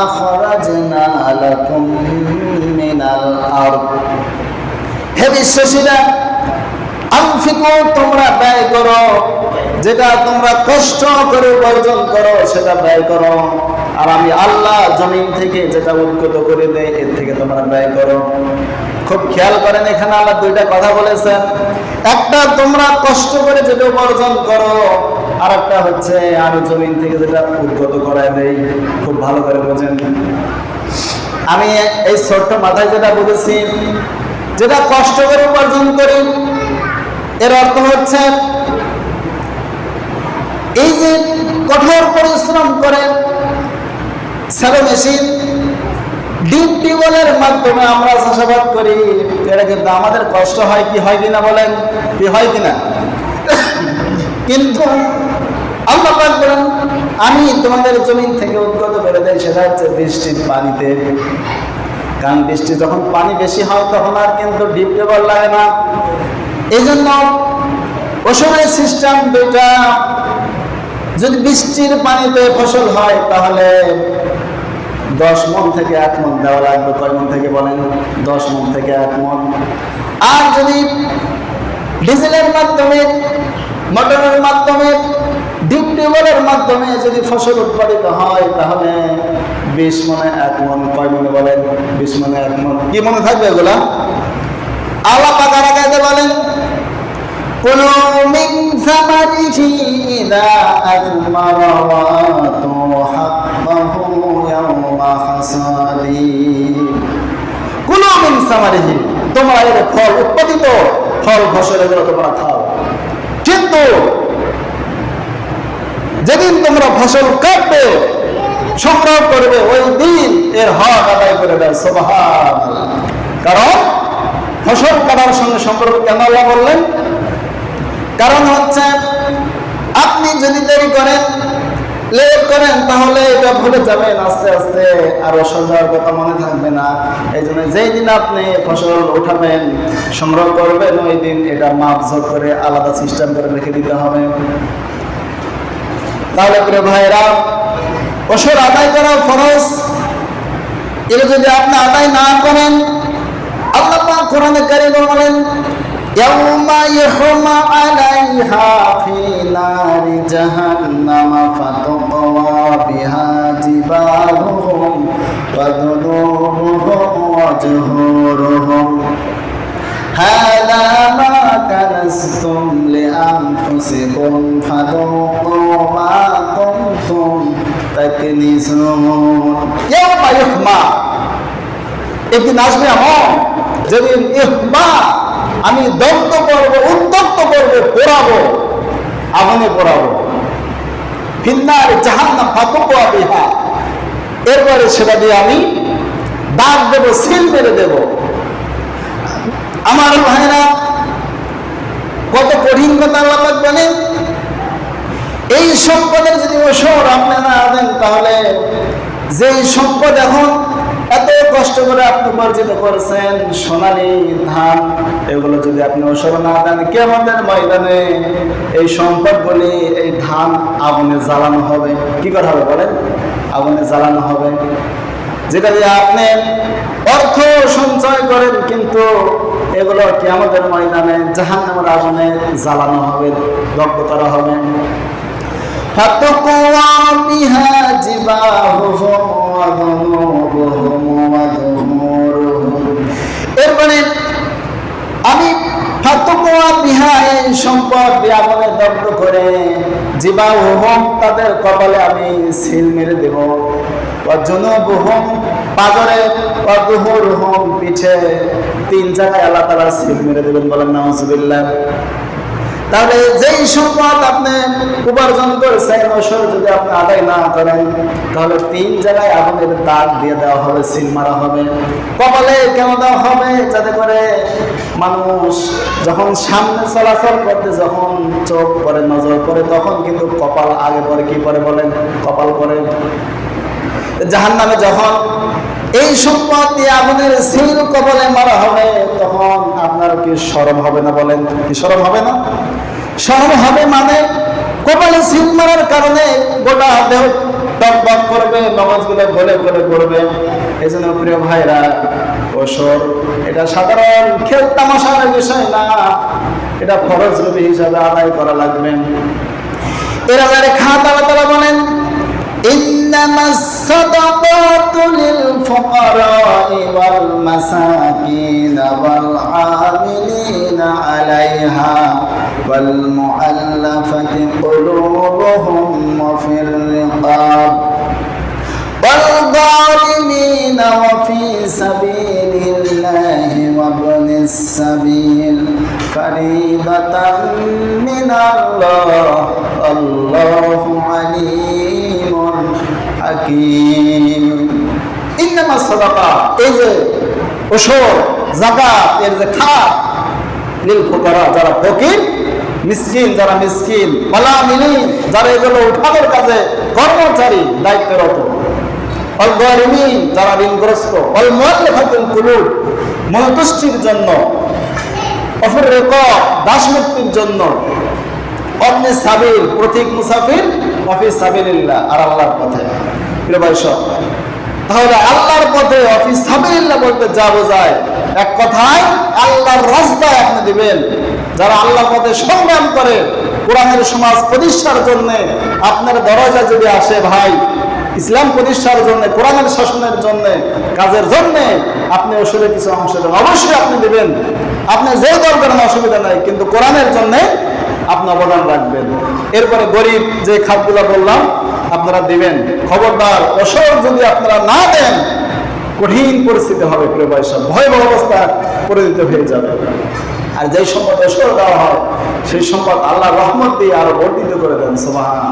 আখরাজনা লাকুম মিনাল আরদ। হে বিশ্বাসীরা, আনফিকু, তোমরা ব্যয় করো, যেটা তোমরা কষ্ট করে উপার্জন করো সেটা ব্যয় করো, আর আমি আল্লাহ জমিন থেকে যেটা উৎকত করে দেয় এর থেকে তোমরা ব্যয় করো। খুব খেয়াল করেন, এখানে আল্লাহ দুইটা কথা বলেছেন। একটা তোমরা কষ্ট করে যেটা উপার্জন করো, আর একটা হচ্ছে আমি জমিন থেকে যেটা উৎকত করায় দেই। খুব ভালো করে বোঝেন। আমি এই ছোট্ট মাথায় যেটা বলেছি, যেটা কষ্ট করে উপার্জন করি, এর অর্থ হচ্ছে এই যে কঠোর পরিশ্রম করে স্যালো মেশিন, ডিপ টিউবওয়েলের মাধ্যমে আমরা চাষাবাদ করি, এটা কিন্তু আমাদের কষ্ট হয় কি হয় কিনা বলেন, কি হয় কিনা? কিন্তু আল্লাহ পাক বলেন, আমি তোমাদের জমিন থেকে উৎগত করে দেই, সেটা হচ্ছে বৃষ্টির পানিতে। কারণ বৃষ্টি যখন পানি বেশি হয় তখন আর কিন্তু ডিপ টিউবওয়েল লাগে না। এই জন্য ওসময় সিস্টেম দুইটা। যদি বৃষ্টির পানিতে ফসল হয় তাহলে 10 মণ থেকে 1 মণ দেওয়া লাগবে। কয় মণ থেকে বলেন? 10 মণ থেকে 1 মণ। আর যদি ডিজেলের মাধ্যমে, মোটরের মাধ্যমে, ডিপ টিউবওয়েলের মাধ্যমে যদি ফসল উৎপাদিত হয় তাহলে 20 মণে 1 মণ। কয় মণে বলেন? 20 মণে 1 মণ। কি মনে থাকবে এগুলা? আল্লাহ পাক আয়াতে বলেন, কুলু মিন সামারিহি ইযা আযমারা ওয়া আতু হাক্কাহু ইয়াওমা হাসাদি। কুলু মিন সামারিহি, তোমরা এর ফল, উৎপাদিত ফল ফসল এগুলো তোমরা খাও, কিন্তু যেদিন তোমরা ফসল কাটবে, সংগ্রহ করবে, ওই দিন এর হক আদায় করে দেয়। সুবহানাল্লাহ। কারণ ফসল কাটার সঙ্গে সম্পর্ক কেন আল্লাহ বললেন? কারণ হচ্ছে আপনি যদি দেরি করেন, লেট করেন, তাহলে এটা ভুলে যাবেন আস্তে আস্তে, আর ফসল দেওয়ার কথা মনে থাকবে না। এই জন্য যেই দিন আপনি ফসল উঠাবেন, সংগ্রহ করবেন, ওই দিন এটা মাপঝোপ করে আলাদা সিস্টেম করে রেখে দিতে হবে। তাহলে প্রিয় ভাইরা, ফসল আদায় করা ফরজ। এটা যদি আপনি আদায় না করেন, আল্লাহ পাক কোরআনে কারীমে বলেন, ইয়াউমা ইয়াহমা আলাইহা ফি নারি জাহান্নামা ফাতুকওয়া বিহা জিবাহুহুম ওয়া যুনুবুহুম ওয়া জুহুরুহুম হাযা মা কানাসতুম লিআনফুসিকুম ফাযুকু মা কুনতুম তাকনিসুন। ইয়াউমা ইয়াহমা, একদিন আসবে এমন যেদিন ইহমা, আমি দগ্ধ করবো, উত্তপ্ত করবো, পোড়াবো, আগুনে পোড়াবো। ফিন্নার জাহান্নাম ফাতুকওয়া বিহা, এরপরে সেটা দিয়ে আমি দাগ দেবো, সিল মেরে দেব। আমার ভাইরা, কত কঠিন কথা আল্লাহ পাক বলেন। এই সম্পদের যদি ওসর আপনি না দেন, তাহলে যেই সম্পদ এখন এত কষ্ট করে আপনি উপার্জিত করেছেন, সোনালী ধান, এগুলো যদি আপনি ওসর না দেন, কিয়ামতের ময়দানে এই সম্পদগুলি, এই ধান আগুনে জ্বালানো হবে। কি করা হবে বলেন? আগুনে জ্বালানো হবে। যেটা দিয়ে আপনি অর্থ সঞ্চয় করেন, কিন্তু এগুলো কিয়ামতের ময়দানে জাহান্নামের আগুনে জ্বালানো হবে, দগ্ধ করা হবে। ফাতুকওয়া বিহা জিবাহুহুম ওয়া যুনুবুহুম ওয়া যুহুরুহুম। এরপরে আমি ফাতুকওয়া বিহা, এই সম্পদ আগুনে দগ্ধ করে, জিবাহুহুম, তাদের কপালে আমি সিল মেরে দেব, ওয়া যুনুবুহুম, পাজরে, ওয়া যুহুরুহুম, পিঠে, 3 জায়গায় আল্লাহ তাআলা সিল মেরে দেবেন। বলেন নাউজুবিল্লাহ। তাহলে যেই সম্পদ আপনি উপার্জন করেছেন, ওসব যদি আপনি আদায় না করেন, তাহলে 3 জায়গায় আগুনের দাগ দিয়ে দেওয়া হবে, সিল মারা হবে। কপালে কেন দেওয়া হবে? যাতে করে মানুষ যখন সামনে চলাচল করতে, যখন চোখ পরে, নজর পড়ে, তখন কিন্তু কপাল আগে পরে। কি পরে বলেন? কপাল পরে। জাহান্নামে যখন এই সম্পদ দিয়ে আগুনের সিল কপালে মারা হবে, তখন আপনার কি শরম হবে না? বলেন, কি শরম হবে না? শরম হবে। মানে কপালে সিল মারার কারণে গোটা দেহ টকবক করবে, মগজগুলো গলে গলে পড়বে। এই জন্য প্রিয় ভাইরা, ওসর এটা সাধারণ খেল তামাশার বিষয় না, এটা ফরজ রবি হিসাবে আদায় করা লাগবে। এরা যারা খাত আল্লাহ তাআলা বলেন ইন্নামাস সাদাকাতু লিল ফুকারাই ওয়াল মাসাকিন ওয়াল আমিলিনা আলাইহা ওয়াল মুআল্লাফাতি কুলুবুহুম ওয়া ফির রিকাব ওয়াল যালিমিনা ওয়া ফি সাবিলিল্লাহি ওয়া ইবনিস সাবিল ফারিদাতাম মিনাল্লাহ আল্লাহু আলিমুন হাকীম। ইন্নামাস সাদাকা, এই যে ওসর যাকাত, এর যে খাত, লিল ফুকারা, যারা ফকির মিসকিন, যারা মিসকিন, ওয়াল আমিলিন, যারা এগুলো উঠানোর কাজে কর্মচারী দায়িত্বরত, ওয়াল যালিমিন, যারা ঋণগ্রস্ত, ওয়াল মুআল্লাফাতুল কুলুব, মনতুষ্টির জন্য, ওয়া ফির রিকাব, দাসমুক্তির জন্য, অবনে সাবিল, প্রতীক মুসাফির, ওয়া ফি সাবিলিল্লাহ, আর আল্লাহর পথে। প্রিয় ভাই সব, তাহলে আল্লাহর পথে ওয়া ফি সাবিলিল্লাহ বলতে যা বোঝায়, এক কথায় আল্লাহর রাস্তায় আপনি দিবেন। যারা আল্লাহর পথে সংগ্রাম করে কোরআনের সমাজ প্রতিষ্ঠার জন্য, আপনার দরজা যদি আসে ভাই ইসলাম প্রতিষ্ঠার জন্য, কোরআনের শাসনের জন্য, কাজের জন্য, আপনি ওসরে কিছু অংশ দেন, অবশ্যই আপনি দিবেন। আপনি যে দল করেন অসুবিধা নাই, কিন্তু কোরআনের জন্য আপনি অবদান রাখবেন। এরপরে গরিব যে খাতগুলো বললাম আপনারা দিবেন। খবরদার, ওসর যদি আপনারা না দেন কঠিন পরিস্থিতি হবে প্রিয় ভাই সব, ভয়াবহ অবস্থা পরিণত হয়ে যাবে। আর যেই সম্পদ ওসর দেওয়া হয় সেই সম্পদ আল্লাহর রহমত দিয়ে আরো বর্ধিত করে দেন। সুবহান।